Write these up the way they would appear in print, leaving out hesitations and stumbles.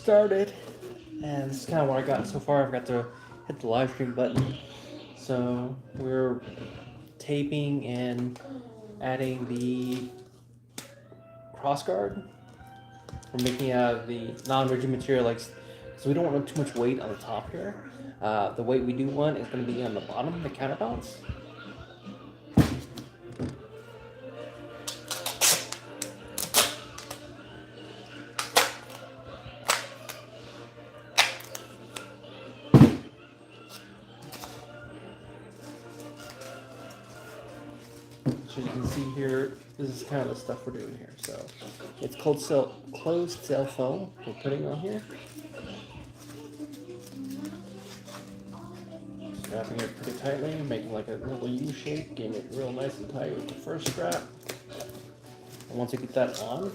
started, and this is kind of what I got so far. I've got to hit the live stream button. So we're taping and adding the crossguard. We're making out of the non-rigid material, like, so we don't want too much weight on the top here. The weight we do want is going to be on the bottom, the counterbalance. So you can see here, this is kind of the stuff we're doing here. So it's closed cell foam we're putting on here. Wrapping it pretty tightly, making like a little U shape, getting it real nice and tight with the first strap. And once you get that on,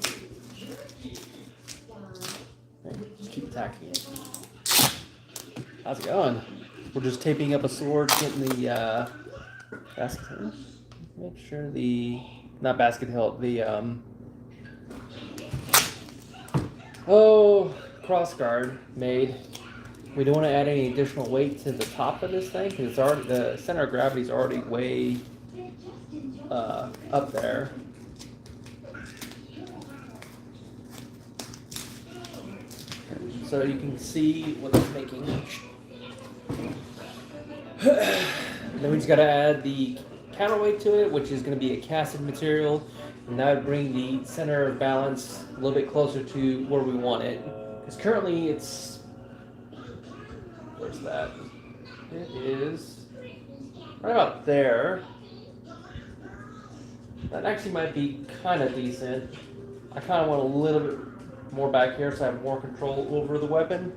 just keep tacking it. How's it going? We're just taping up a sword, getting the basket hilt. Make sure not basket hilt, the crossguard made. We don't want to add any additional weight to the top of this thing because it's already, the center of gravity is already way up there. So you can see what it's making. Then we just got to add the counterweight to it, which is going to be a casted material, and that would bring the center of balance a little bit closer to where we want it. Because currently it's, where's that? It is right about there. That actually might be kind of decent. I kind of want a little bit more back here so I have more control over the weapon.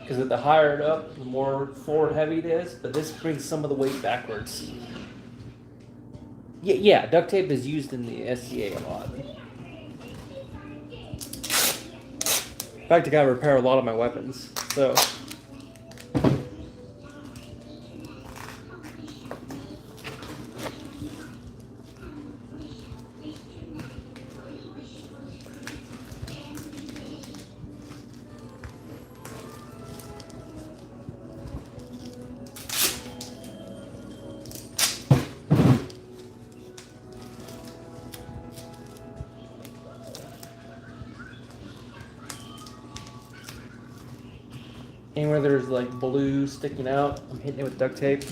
Because the higher it up, the more forward heavy it is, but this brings some of the weight backwards. Yeah, duct tape is used in the SCA a lot. In fact, I gotta repair a lot of my weapons, so. Anywhere there's like blue sticking out, I'm hitting it with duct tape.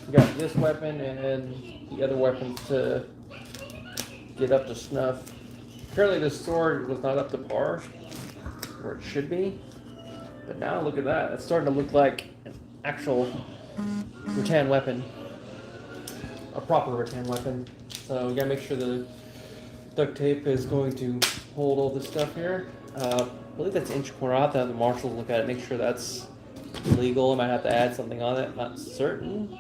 We got this weapon and the other weapons to get up to snuff. Apparently this sword was not up to par, where it should be. But now look at that, it's starting to look like an actual rattan weapon. A proper rattan weapon. So we gotta make sure the duct tape is going to hold all this stuff here. I believe that's inch corner. I'll have to have the marshals look at it, make sure that's legal. I might have to add something on it, not certain.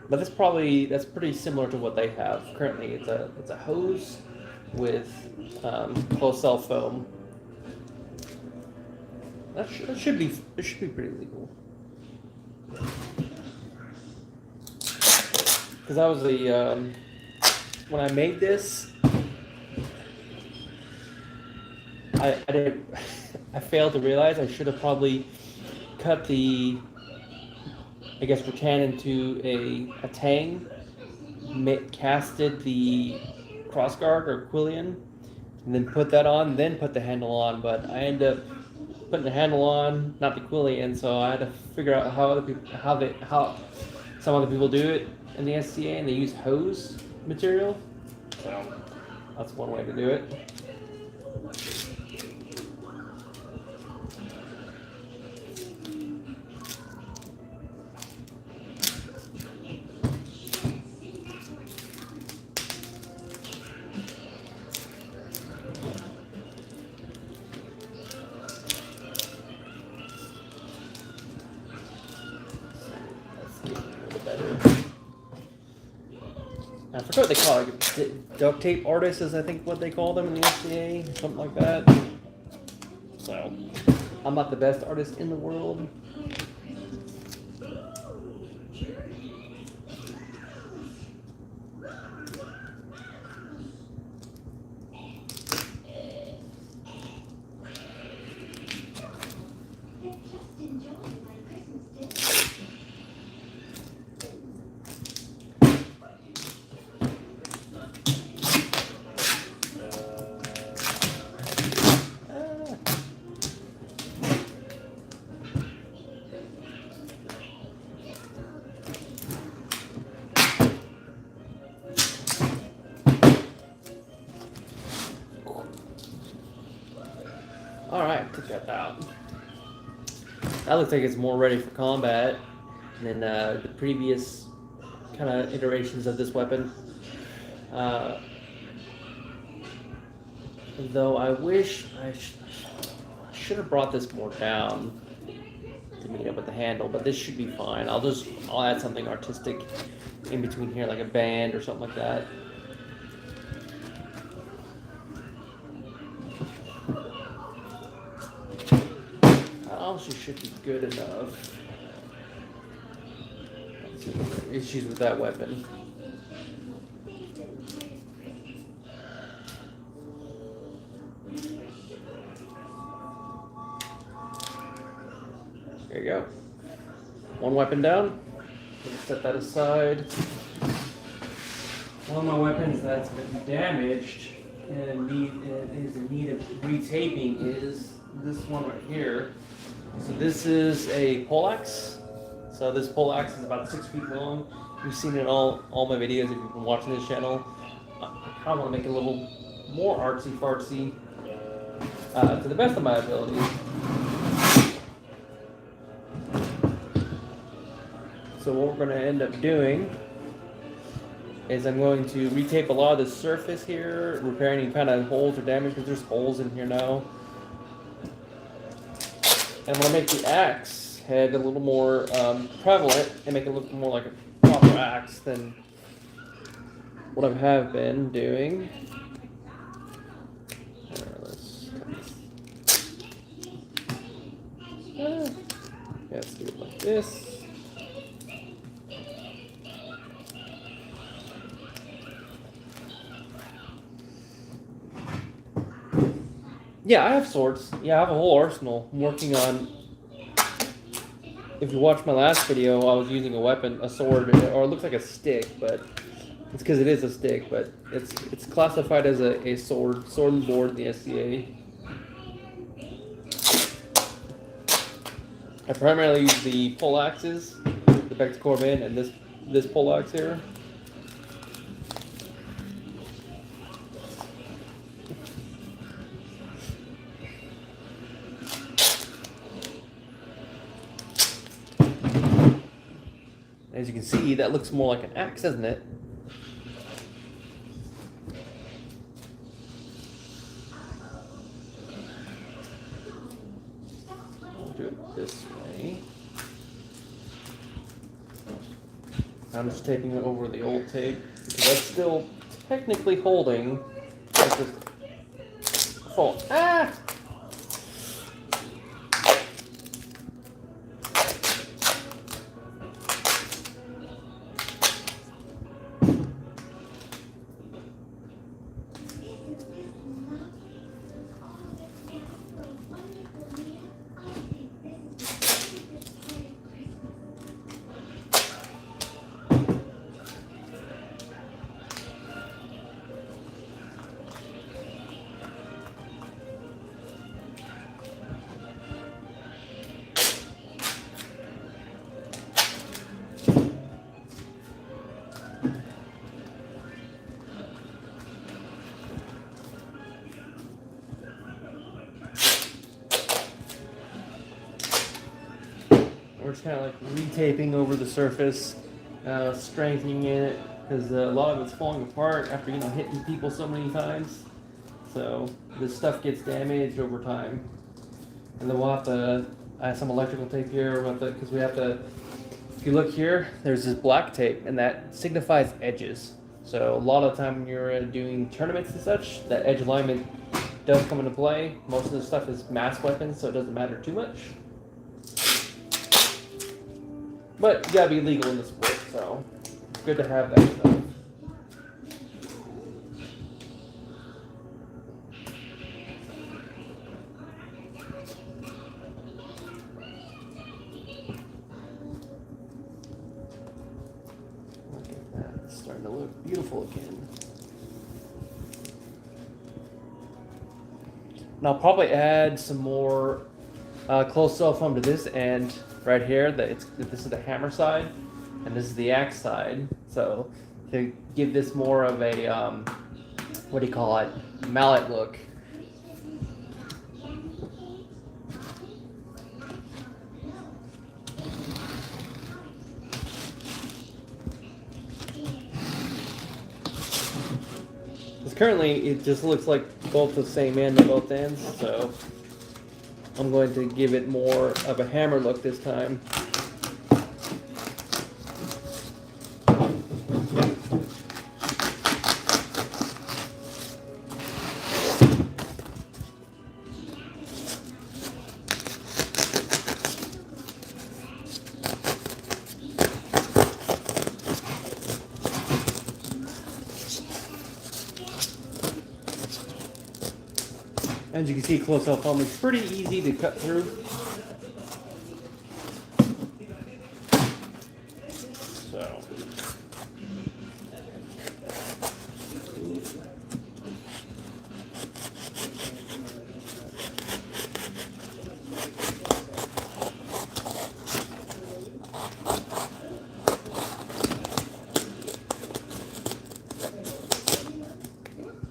But that's pretty similar to what they have currently. It's a hose with closed cell foam. It should be pretty legal. Because that was the when I made this, I failed to realize I should have probably cut the, I guess, rattan into a tang, casted the crossguard or quillion, and then put that on, then put the handle on. But I ended up putting the handle on, not the quillion, so I had to figure out how some other people do it in the SCA, and they use hose material. So that's one way to do it. I forgot what they call it. Duct tape artists is, I think, what they call them in the SCA, something like that. So, I'm not the best artist in the world. Alright, took that out. That looks like it's more ready for combat than the previous kind of iterations of this weapon. Though I wish I should have brought this more down to meet up with the handle, but this should be fine. I'll add something artistic in between here, like a band or something like that. That honestly should be good enough. Let's see if there are issues with that weapon. There you go. One weapon down. Let's set that aside. One of my weapons that's been damaged and is in need of retaping is this one right here. So this is a poleaxe. So this poleaxe is about 6 feet long. You've seen it in all my videos if you've been watching this channel. I kind of want to make it a little more artsy fartsy to the best of my ability. So what we're going to end up doing is I'm going to retape a lot of the surface here, repair any kind of holes or damage, because there's holes in here now. And I'm going to make the axe head a little more prevalent and make it look more like a proper axe than what I have been doing. Let's do it like this. Yeah, I have swords. Yeah, I have a whole arsenal. I'm working on... If you watched my last video, I was using a sword, or it looks like a stick, but it's because it is a stick, but it's classified as a sword and board in the SCA. I primarily use the poleaxes, the Beck's Corbin, and this poleaxe here. As you can see, that looks more like an axe, doesn't it? I'll do it this way. I'm just taping it over the old tape because that's still technically holding. Oh, ah! We're just kind of like retaping over the surface, strengthening it, because a lot of it's falling apart after hitting people so many times. So this stuff gets damaged over time, and then we'll have to add some electrical tape here, because we have to. If you look here, there's this black tape, and that signifies edges. So a lot of the time when you're doing tournaments and such, that edge alignment does come into play. Most of the stuff is mass weapons, so it doesn't matter too much. But you gotta be legal in the sport, so it's good to have that stuff. Look at that, it's starting to look beautiful again. And I'll probably add some more close cell foam to this end. Right here, this is the hammer side, and this is the axe side. So to give this more of a what do you call it, mallet look. currently it just looks like both the same end on both ends, so I'm going to give it more of a hammer look this time. As you can see, close-up foam is pretty easy to cut through. So,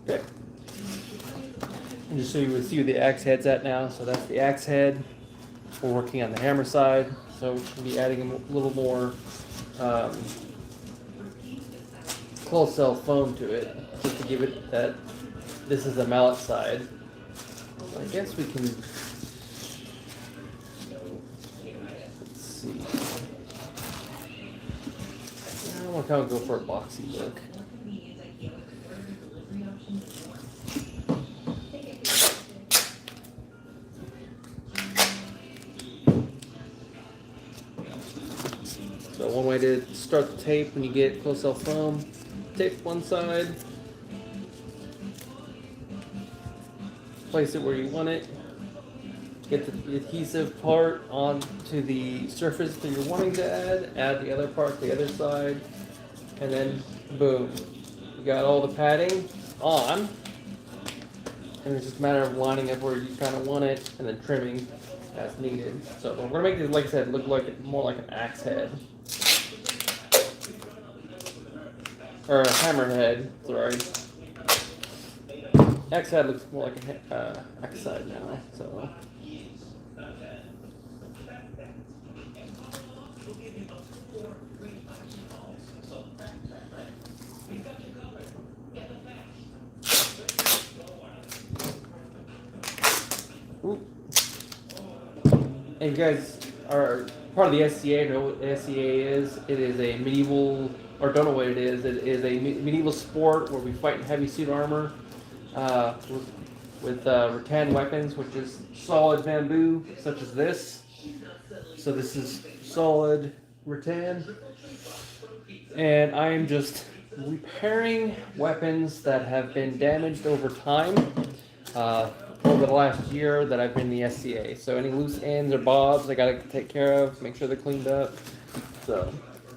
okay. And just so you would see where the axe head's at now. So that's the axe head. We're working on the hammer side, so we should be adding a little more close cell foam to it, just to give it that this is the mallet side. So I guess we can, let's see. I want to kind of go for a boxy look. So one way to start the tape when you get close cell foam, tape one side, place it where you want it, get the adhesive part onto the surface that you're wanting to add the other part to the other side, and then boom, you got all the padding on, and it's just a matter of lining up where you kind of want it and then trimming as needed. So we're going to make it, like I said, look like more like an axe head. Or a hammerhead, sorry. Axe head looks more like a axe side now, so. Ooh. And you guys are part of the SCA, know what the SCA is. It is a medieval, or don't know what it is a medieval sport where we fight in heavy suit armor with rattan weapons, which is solid bamboo, such as this. So this is solid rattan. And I am just repairing weapons that have been damaged over time. Over the last year that I've been in the SCA. So any loose ends or bobs I gotta take care of, make sure they're cleaned up. So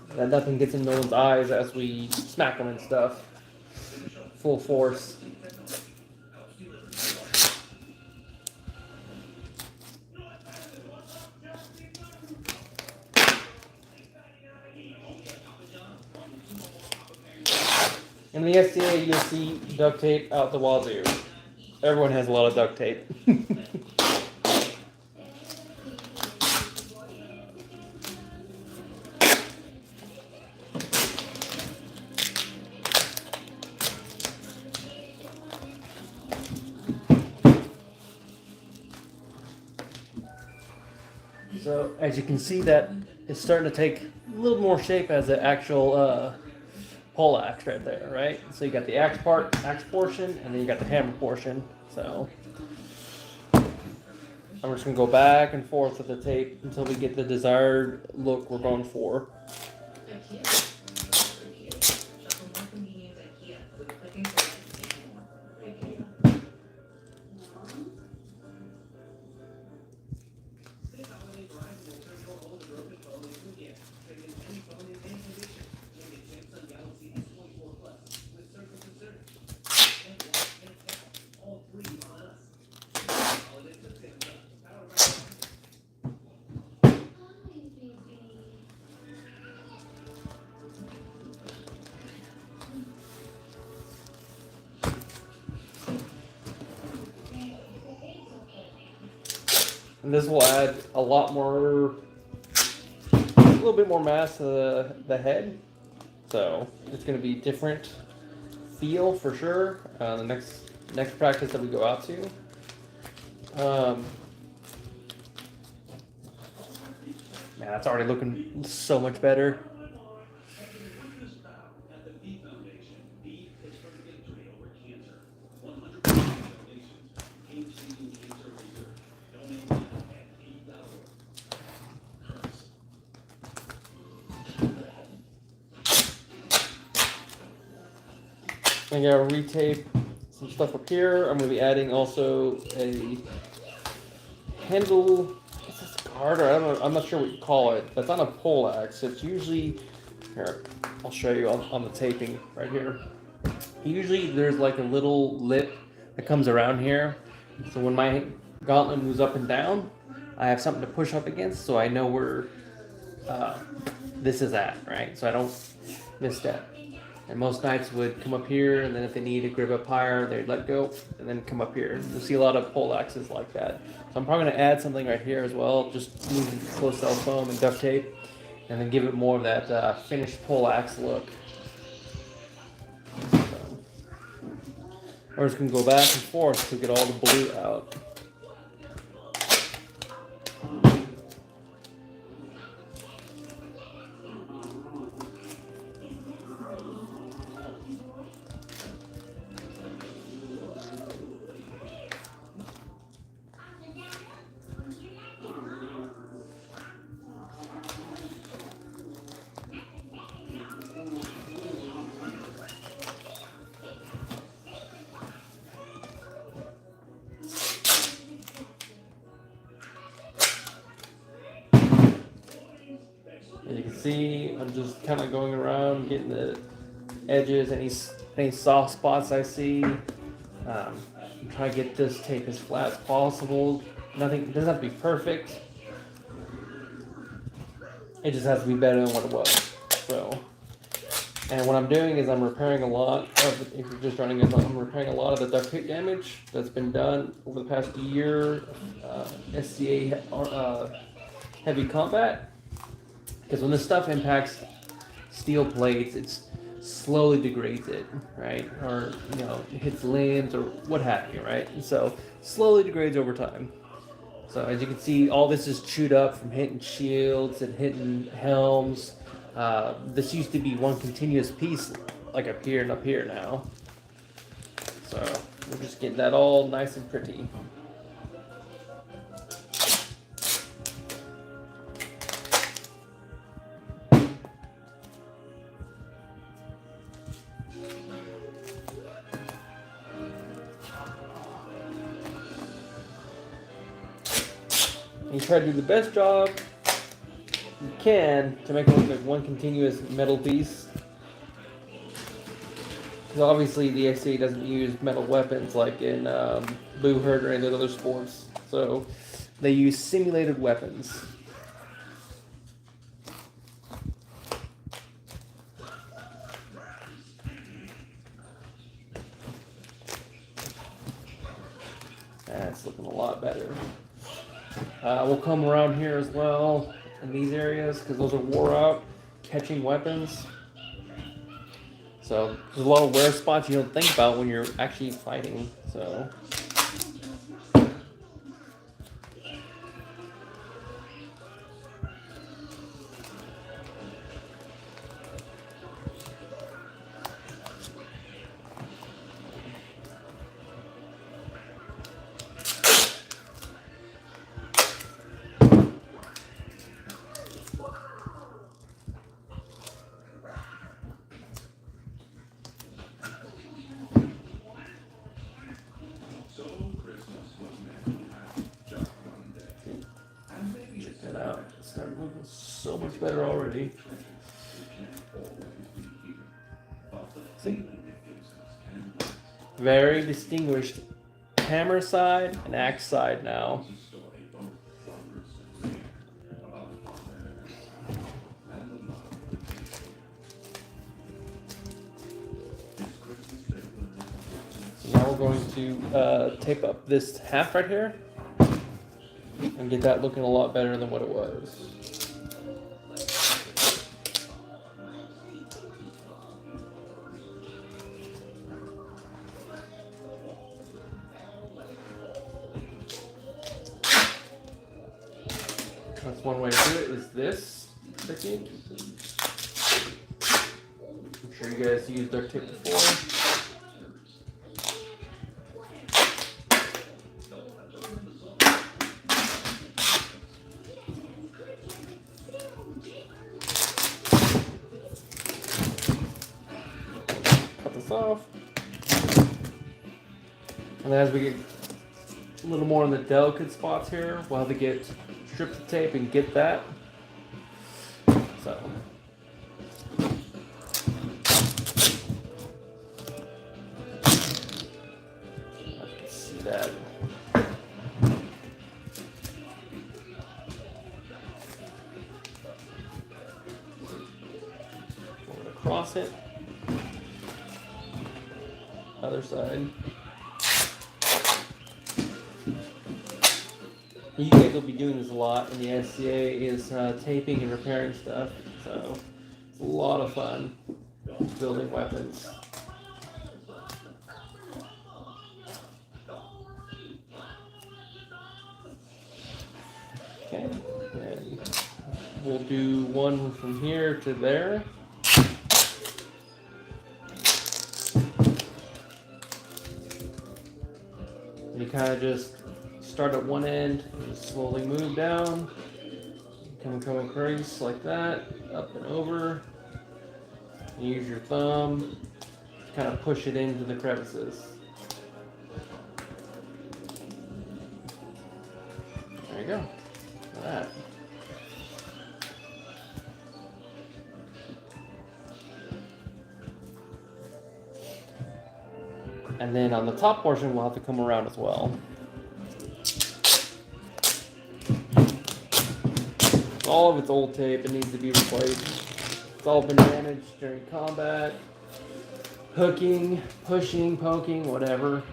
that nothing gets in no one's eyes as we smack them and stuff. Full force. In the SCA, you'll see duct tape out the wazoo. Everyone has a lot of duct tape. So as you can see, that it's starting to take a little more shape as an actual pole axe right there, right? So you got the axe portion, and then you got the hammer portion. So I'm just gonna go back and forth with the tape until we get the desired look we're going for. And this will add a lot more, a little bit more mass to the head. So it's going to be different feel for sure. The next practice that we go out to. Man, that's already looking so much better. I'm gonna retape some stuff up here. I'm gonna be adding also a handle. Is this a guard or I don't know, I'm not sure what you call it. That's on a pole axe. It's usually here. I'll show you on the taping right here. Usually there's like a little lip that comes around here. So when my gauntlet moves up and down, I have something to push up against, so I know where this is at, right? So I don't misstep. And most knights would come up here, and then if they need to grip up higher, they'd let go, and then come up here. You'll see a lot of pole axes like that. So I'm probably going to add something right here as well, just using close cell foam and duct tape, and then give it more of that finished pole axe look. So, we're just going to go back and forth to get all the blue out. As you can see, I'm just kind of going around, getting the edges, any soft spots I see. I'm trying to get this tape as flat as possible. It doesn't have to be perfect. It just has to be better than what it was. So, and what I'm doing is I'm repairing a lot of, if you're just running it, I'm repairing a lot of the duct tape damage that's been done over the past year, SCA heavy combat. Because when this stuff impacts steel plates, it slowly degrades it, right? Or, it hits limbs or what have you, right? And so slowly degrades over time. So as you can see, all this is chewed up from hitting shields and hitting helms. This used to be one continuous piece, like up here and up here now. So we're just getting that all nice and pretty. You try to do the best job you can to make it look like one continuous metal piece. Because obviously the SCA doesn't use metal weapons like in Boo Hurt or any of those other sports. So they use simulated weapons. That's looking a lot better. We'll come around here as well in these areas because those are wore out, catching weapons. So there's a lot of wear spots you don't think about when you're actually fighting. So. So much better already. See? Very distinguished hammer side and axe side now. So now we're going to tape up this half right here and get that looking a lot better than what it was. That's one way to do it, is this technique. I'm sure you guys used duct tape before. Cut this off. And then as we get a little more on the delicate spots here, we'll have to get strips of tape and get that. So. See that. Going across it. Other side. You guys will be doing this a lot in the SCA, is taping and repairing stuff. So it's a lot of fun building weapons. Okay, and we'll do one from here to there. And you kind of just start at one end and slowly move down. Come across like that, up and over. Use your thumb to kind of push it into the crevices. There you go. Look at that. And then on the top portion, we'll have to come around as well. All of it's old tape, it needs to be replaced. It's all been damaged during combat, hooking, pushing, poking, whatever.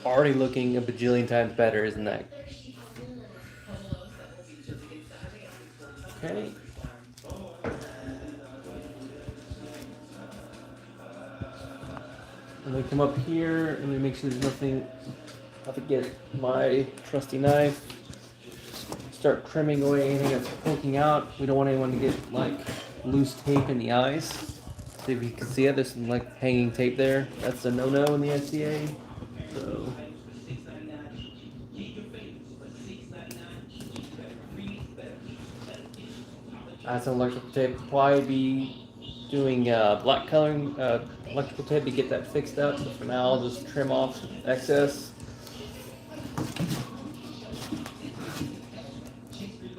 Already looking a bajillion times better, isn't that? Okay. And then come up here and then make sure there's nothing. I have to get my trusty knife. Start trimming away anything that's poking out. We don't want anyone to get like loose tape in the eyes. See if you can see it. There's some like hanging tape there. That's a no-no in the SCA. So. As an electrical tape, probably be doing black coloring electrical tape to get that fixed up. So for now, I'll just trim off excess.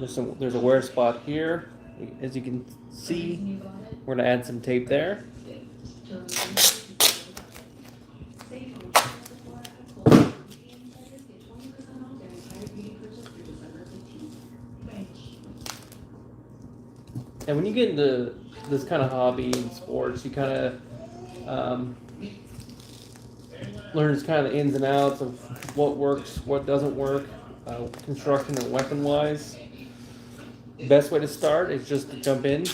There's a wear spot here. As you can see, we're gonna add some tape there. And when you get into this kind of hobby in sports, you kind of learn kind of the ins and outs of what works, what doesn't work, construction and weapon wise. Best way to start is just to jump in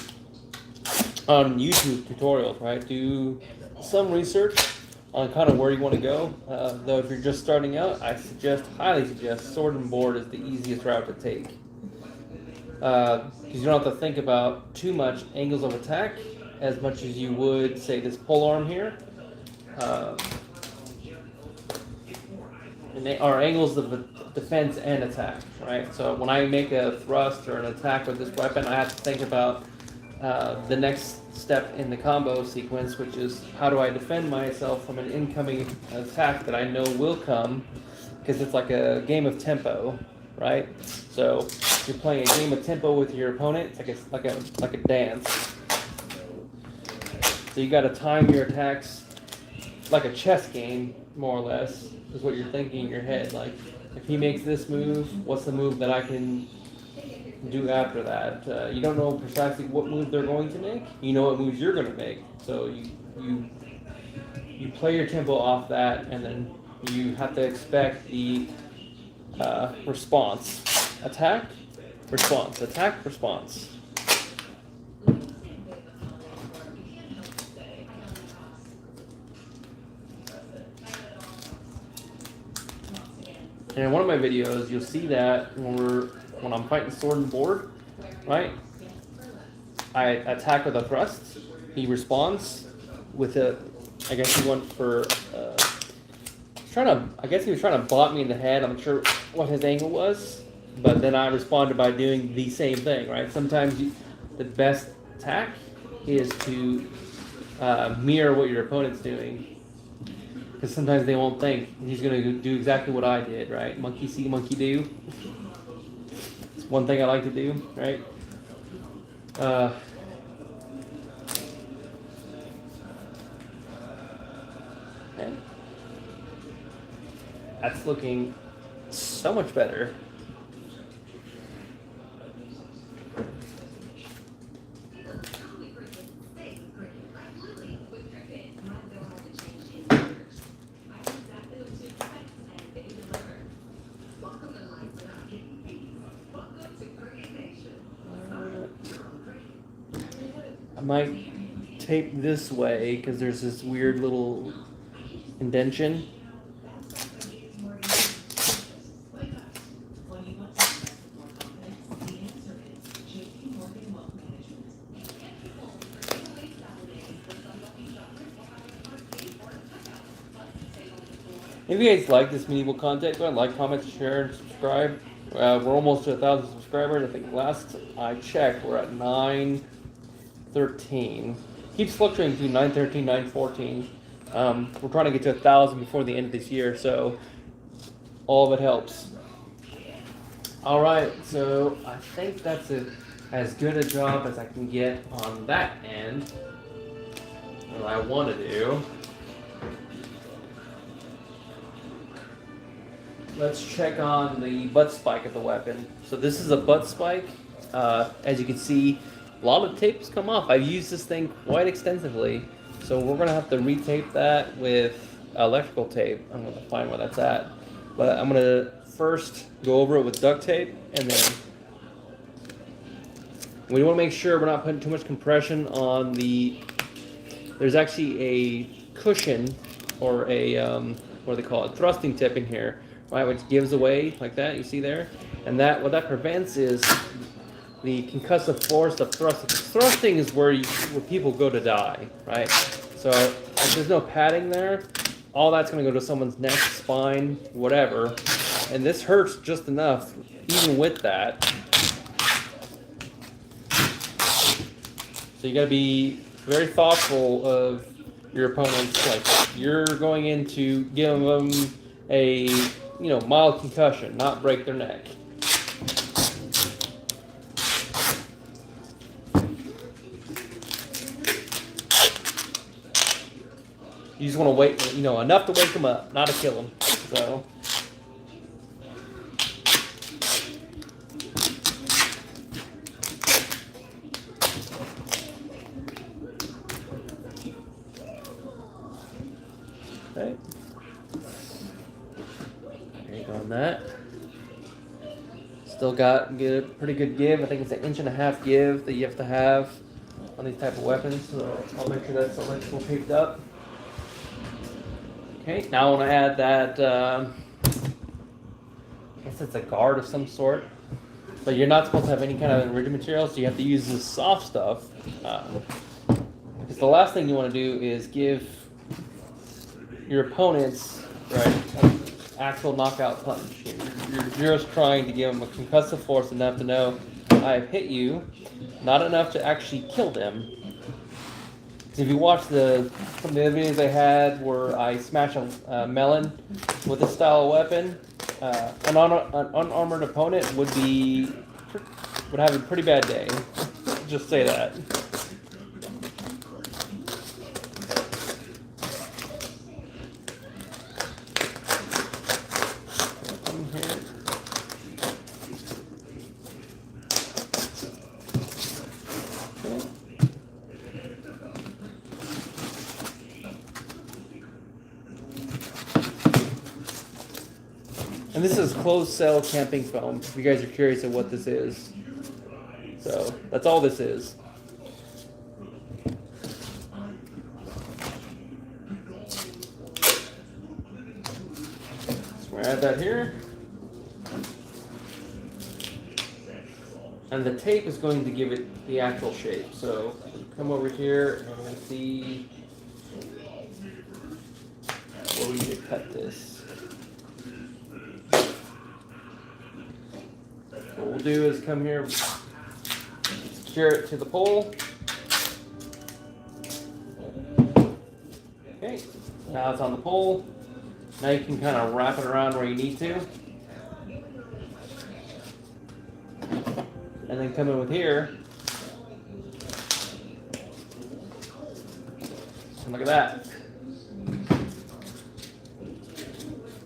on YouTube tutorials, right? Do some research on kind of where you want to go. Though if you're just starting out, I highly suggest sword and board is the easiest route to take. Because you don't have to think about too much angles of attack as much as you would, say, this pole arm here. Or angles of defense and attack, right? So when I make a thrust or an attack with this weapon, I have to think about the next step in the combo sequence, which is how do I defend myself from an incoming attack that I know will come, because it's like a game of tempo, right? So you're playing a game of tempo with your opponent. It's like a dance. So you got to time your attacks like a chess game, more or less, is what you're thinking in your head. Like, if he makes this move, what's the move that I can do after that? You don't know precisely what move they're going to make. You know what moves you're going to make. So you you play your tempo off that, and then you have to expect the response. Attack, response, attack, response. And in one of my videos, you'll see that when I'm fighting sword and board, right? I attack with a thrust. He responds with a. I guess he went for. I guess he was trying to bot me in the head. I'm not sure what his angle was, but then I responded by doing the same thing, right? Sometimes the best attack is to mirror what your opponent's doing. Because sometimes they won't think he's going to do exactly what I did, right? Monkey see, monkey do. It's one thing I like to do, right? And that's looking so much better. I might tape this way because there's this weird little indentation. If you guys like this medieval content, go ahead and like, comment, share, and subscribe. We're almost to 1,000 subscribers. I think last I checked, we're at 913. Keeps fluctuating between 913, 914. We're trying to get to 1,000 before the end of this year, so all of it helps. All right, so I think that's as good a job as I can get on that end. What I want to do. Let's check on the butt spike of the weapon. So this is a butt spike. As you can see, a lot of tapes come off. I've used this thing quite extensively. So we're going to have to retape that with electrical tape. I'm going to find where that's at. But I'm going to first go over it with duct tape. And then we want to make sure we're not putting too much compression on the... There's actually a cushion or a, what do they call it, thrusting tip in here. Right, which gives away like that, you see there? And that what that prevents is the concussive force of thrusting. Thrusting is where people go to die, right? So if there's no padding there, all that's going to go to someone's neck, spine, whatever. And this hurts just enough, even with that. So you got to be very thoughtful of your opponents. Like you're going in to give them a mild concussion, not break their neck. You just want to wait, enough to wake them up, not to kill them. So. Okay. On that. Still got pretty good give. I think it's 1.5 inch give that you have to have on these type of weapons. So I'll make sure that's electrical taped up. Okay, now I want to add that, I guess it's a guard of some sort. But you're not supposed to have any kind of enrichment material, so you have to use this soft stuff. Because the last thing you want to do is give your opponents, actual knockout punch. You're just trying to give them a concussive force enough to know I've hit you, not enough to actually kill them. If you watch some of the videos I had where I smash a melon with this style of weapon, an unarmored opponent would have a pretty bad day. Just say that. And this is closed cell camping foam, if you guys are curious of what this is. So, that's all this is. So we're gonna add that here. And the tape is going to give it the actual shape. So, come over here and see where we need to cut this. What we'll do is come here, secure it to the pole. Okay, now it's on the pole. Now you can kind of wrap it around where you need to. And then come in with here. And look at that.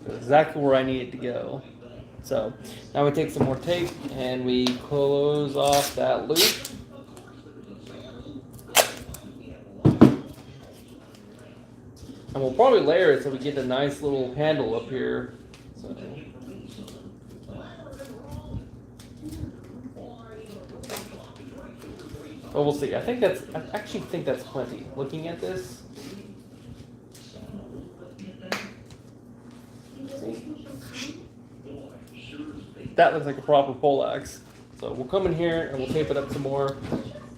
Exactly where I need it to go. So now we take some more tape and we close off that loop. And we'll probably layer it so we get a nice little handle up here. So. But we'll see. I actually think that's plenty. Looking at this. See? That looks like a proper poleaxe. So we'll come in here and we'll tape it up some more.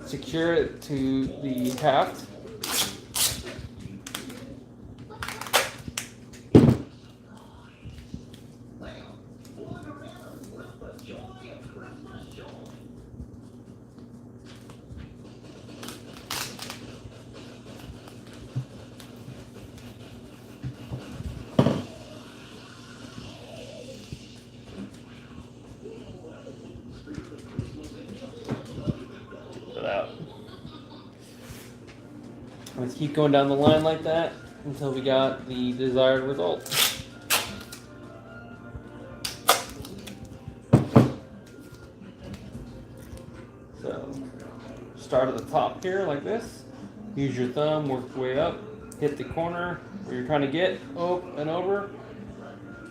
Secure it to the haft. Out. Let's keep going down the line like that until we got the desired result. So start at the top here like this. Use your thumb, work your way up, hit the corner where you're trying to get, up and over.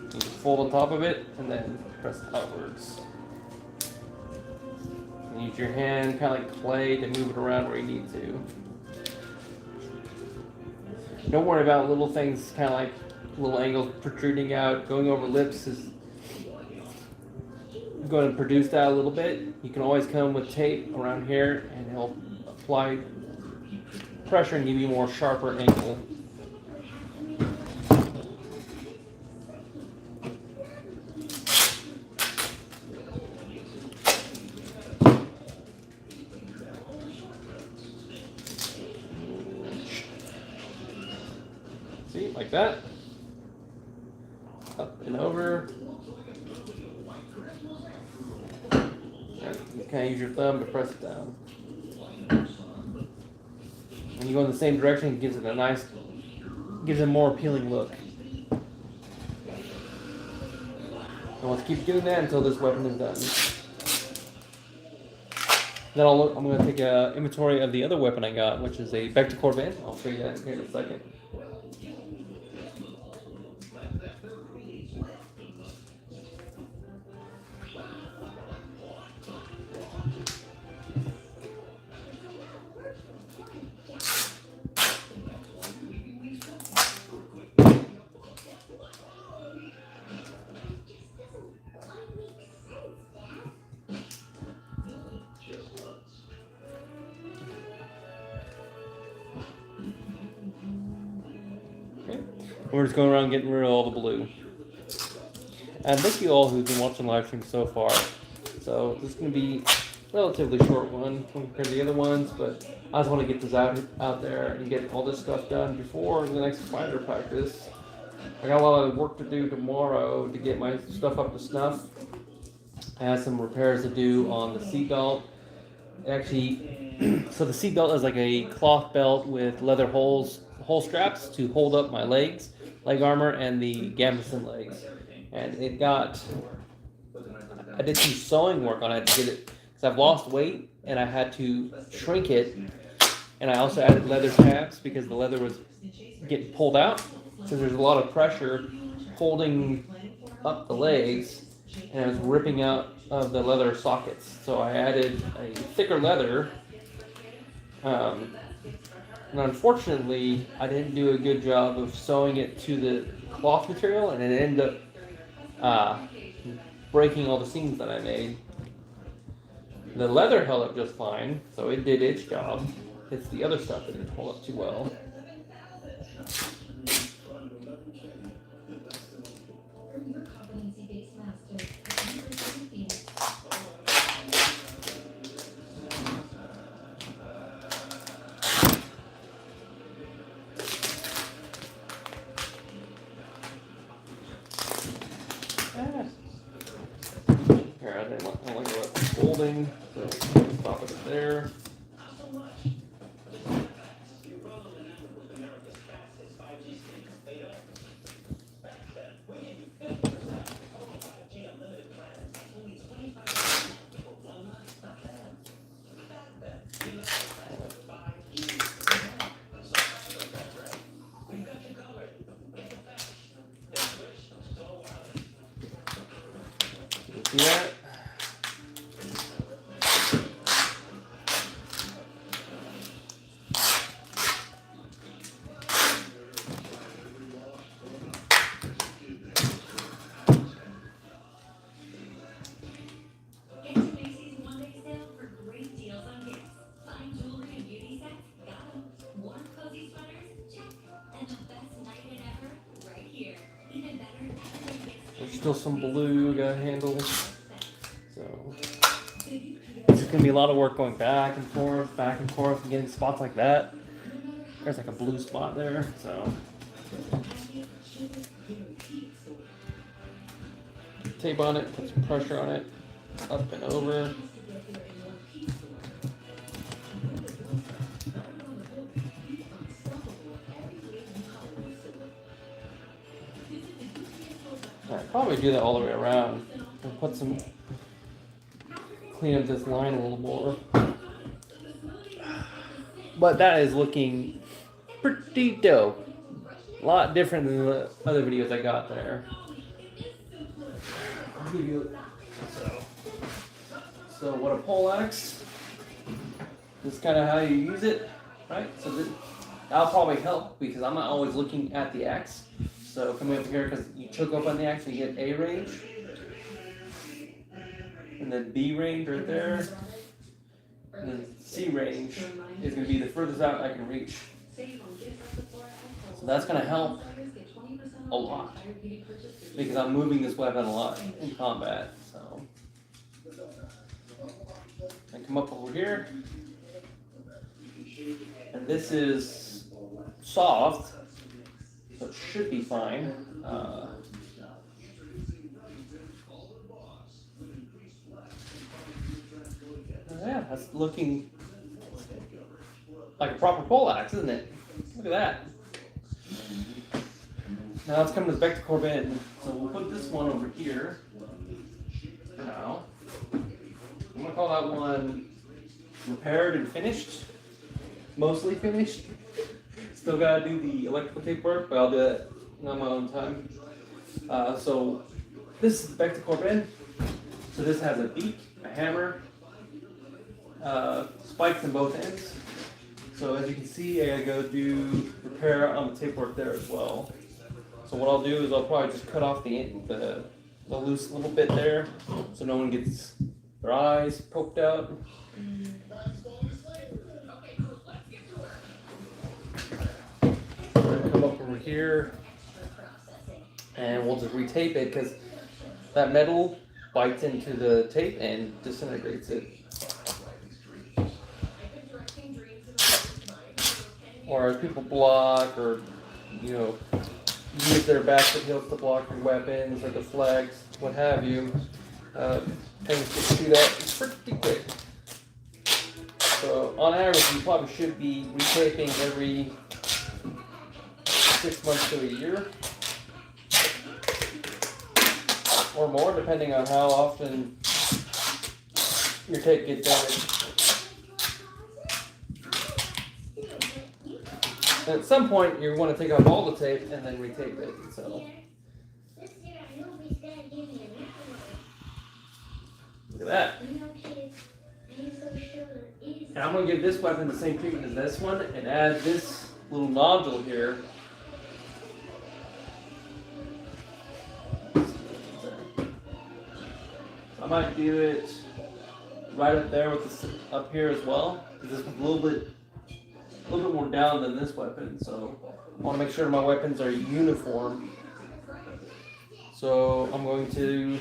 You just fold on top of it and then press outwards. Use your hand kind of like clay to move it around where you need to. Don't worry about little things, kind of like little angles protruding out. Going over lips is going to produce that a little bit. You can always come with tape around here and it'll apply pressure and give you a more sharper angle. See, like that. Up and over. And you kind of use your thumb to press it down. And you go in the same direction, it gives it a more appealing look. And let's keep doing that until this weapon is done. Then I'm going to take an inventory of the other weapon I got, which is a Vector Corvette. I'll show you that here in a second. We're just going around getting rid of all the blue. And thank you all who've been watching the live stream so far. So this is going to be a relatively short one compared to the other ones, but I just want to get this out there and get all this stuff done before the next fighter practice. I got a lot of work to do tomorrow to get my stuff up to snuff. I have some repairs to do on the seatbelt. Actually, so the seatbelt is like a cloth belt with leather hole straps to hold up my leg armor and the gambeson legs. And I did some sewing work on it to get it, because I've lost weight and I had to shrink it. And I also added leather tabs because the leather was getting pulled out. So there's a lot of pressure holding up the legs, and it was ripping out of the leather sockets. So I added a thicker leather. And unfortunately, I didn't do a good job of sewing it to the cloth material, and it ended up breaking all the seams that I made. The leather held up just fine, so it did its job. It's the other stuff that didn't hold up too well. Here, I didn't want to let it folding, so stop it there. See that? There's still some blue gotta handle. So it's gonna be a lot of work going back and forth, and getting spots like that. There's like a blue spot there, so tape on it, put some pressure on it, up and over. I'd probably do that all the way around and put some, clean up this line a little more. But that is looking pretty dope. A lot different than the other videos I got there. I'll give you, so what a poleaxe, this is kind of how you use it, right? So that'll probably help because I'm not always looking at the axe. So coming up here, because you choke up on the axe, you get A range, and then B range right there, and then C range is going to be the furthest out I can reach. So that's going to help a lot because I'm moving this weapon a lot in combat. So I come up over here, and this is soft. So it should be fine. Yeah, that's looking like a proper poleaxe, isn't it? Look at that. Now it's coming to Spectacor Bend. So we'll put this one over here for now. I'm going to call that one repaired and finished. Mostly finished. Still gotta do the electrical tape work, but I'll do it on my own time. So this is the Spectacor Bend. So this has a beak, a hammer, spikes in both ends. So as you can see, I gotta go do repair on the tape work there as well. So what I'll do is I'll probably just cut off the loose little bit there, so no one gets their eyes poked out. Come up over here and we'll just retape it because that metal bites into the tape and disintegrates it. Or as people block or use their basket hilts to block your weapons or the flags, what have you, things to shoot up pretty quick. So on average you probably should be retaping every 6 months to a year, or more, depending on how often your tape gets damaged. And at some point, you want to take off all the tape and then retape it. So Look at that. And I'm going to give this weapon the same treatment as this one and add this little nodule here. I might do it right up there with this up here as well. This is a little bit more down than this weapon, so I want to make sure my weapons are uniform. So I'm going to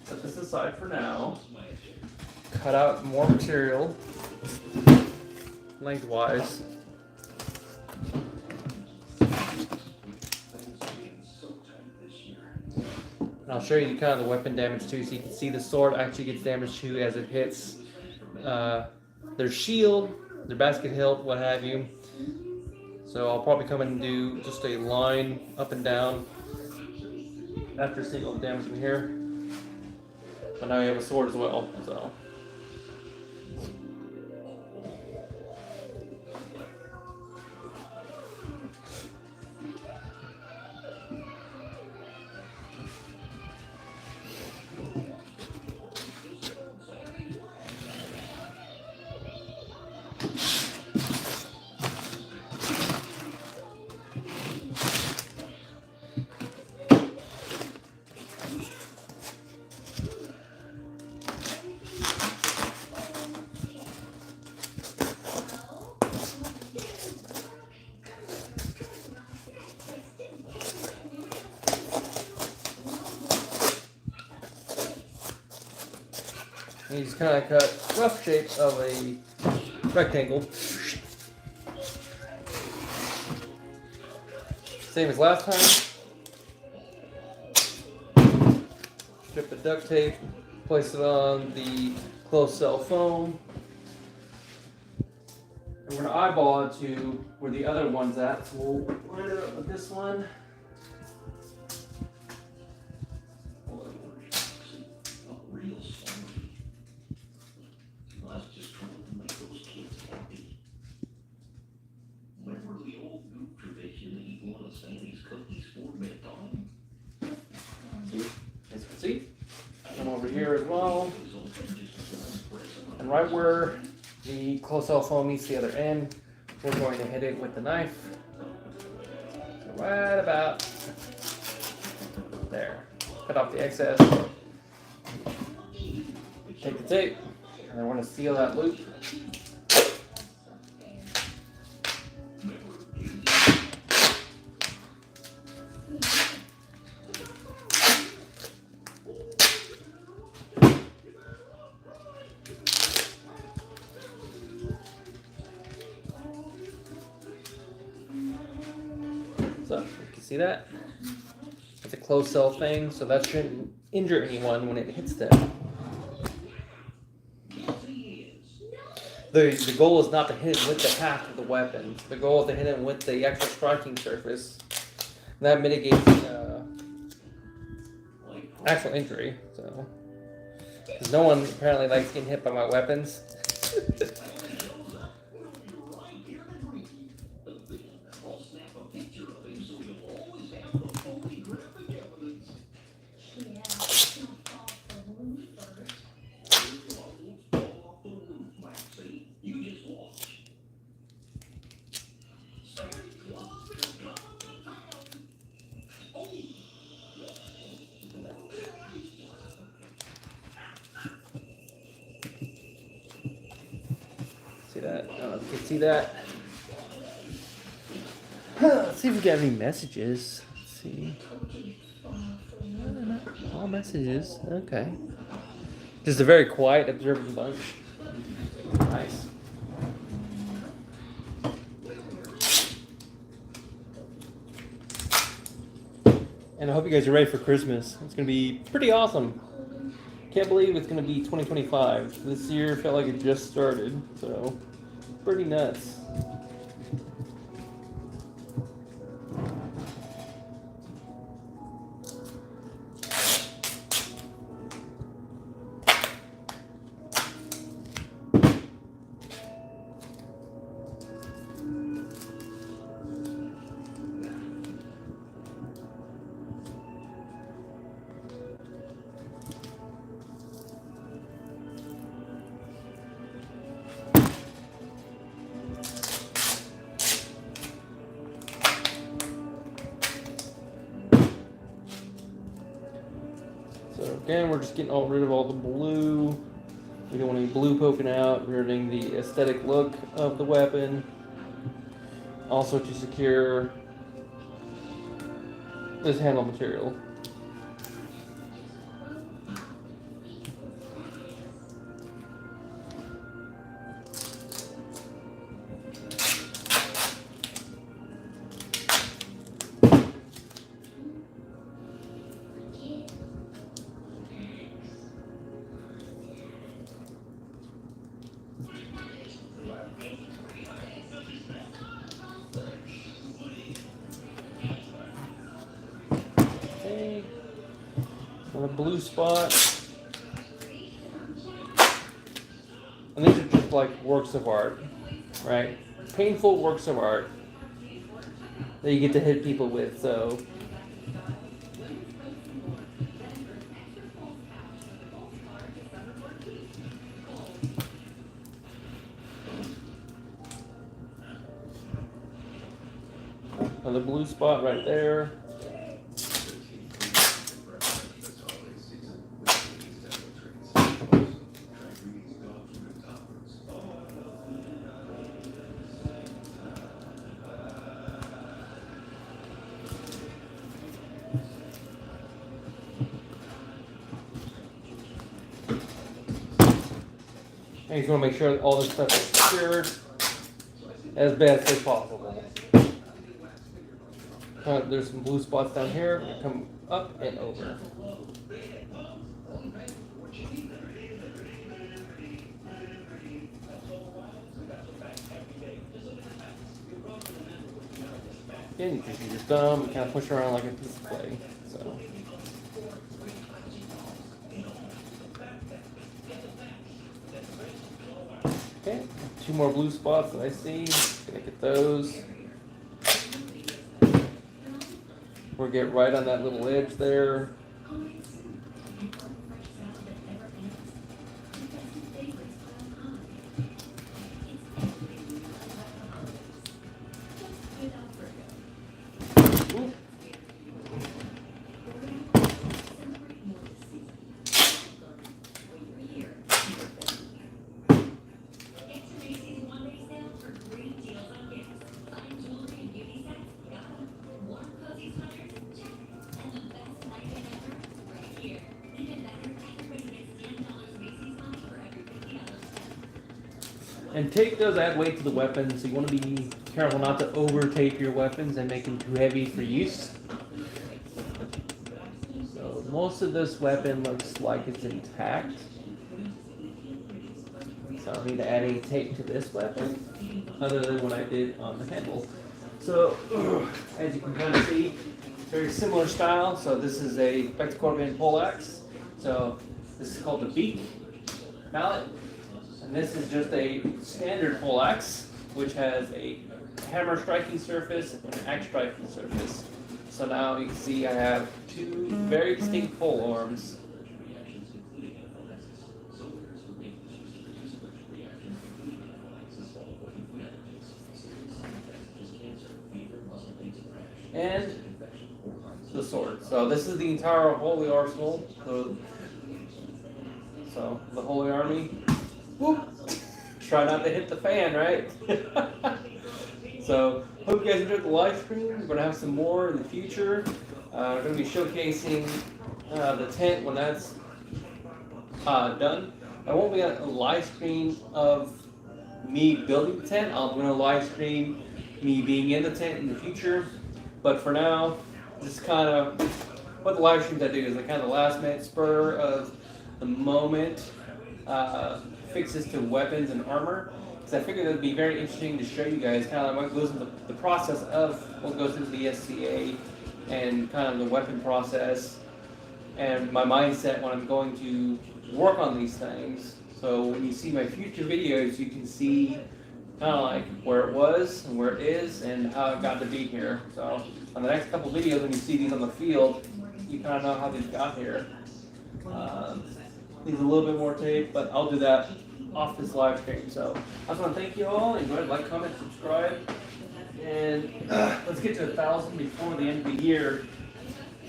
set this aside for now. Cut out more material lengthwise. And I'll show you kind of the weapon damage too, so you can see the sword actually gets damaged too as it hits their shield, their basket hilt, what have you. So I'll probably come and do just a line up and down after seeing all the damage in here. But now we have a sword as well, so. And you just kind of cut rough shape of a rectangle. Same as last time. Strip the duct tape, place it on the closed cell foam. And we're going to eyeball it to where the other one's at. So we'll line it up with this one. See? Come over here as well. And right where the closed cell foam meets the other end, we're going to hit it with the knife. So right about there. Cut off the excess. Take the tape, and I want to seal that loop. So you can see that. It's a closed cell thing, so that shouldn't injure anyone when it hits them. The goal is not to hit it with the haft of the weapon. The goal is to hit it with the actual striking surface. And that mitigates actual injury. So, because no one apparently likes getting hit by my weapons. See that? I don't know if you can see that. Let's see if we got any messages. Let's see. All messages. Okay. Just a very quiet, observing bunch. Nice. And I hope you guys are ready for Christmas. It's going to be pretty awesome. Can't believe it's going to be 2025. This year felt like it just started, so pretty nuts. Again, we're just getting rid of all the blue. We don't want any blue poking out, ruining the aesthetic look of the weapon. Also to secure this handle material. A blue spot. And these are just like works of art, right? Painful works of art that you get to hit people with, so. Another blue spot right there. And you just want to make sure that all this stuff is secured as best as possible. There's some blue spots down here. Come up and over. Again, you just use your thumb and kind of push around like a piece of clay. So. Okay, 2 more blue spots that I see. Gonna get those. We'll get right on that little edge there. And tape does add weight to the weapon, so you want to be careful not to over tape your weapons and make them too heavy for use. So most of this weapon looks like it's intact. So I don't need to add any tape to this weapon, other than what I did on the handle. So as you can kind of see, very similar style. So this is a Bex Corbin poleaxe. So this is called the beak mallet. And this is just a standard poleaxe, which has a hammer striking surface and an axe striking surface. So now you can see I have 2 very distinct pole arms. And the sword. So this is the entire Holy Arsenal. So the Holy Army. Whoop. Try not to hit the fan, right? So, hope you guys enjoyed the live stream. We're going to have some more in the future. We're going to be showcasing the tent when that's done. I won't be a live stream of me building the tent. I'm going to live stream me being in the tent in the future. But for now, just kind of what the live streams I do is like kind of the last minute spur of the moment. Fixes to weapons and armor, because I figured it would be very interesting to show you guys kind of what goes into the process of what goes into the SCA and kind of the weapon process and my mindset when I'm going to work on these things. So when you see my future videos, you can see kind of like where it was and where it is and how it got to be here. So on the next couple videos, when you see these on the field, you kind of know how these got here. Needs a little bit more tape, but I'll do that off this live stream. So I just want to thank you all. Enjoy, like, comment, subscribe, and let's get to 1,000 before the end of the year.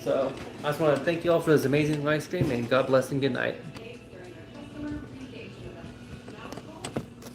So I just want to thank you all for this amazing live stream, and God bless and good night.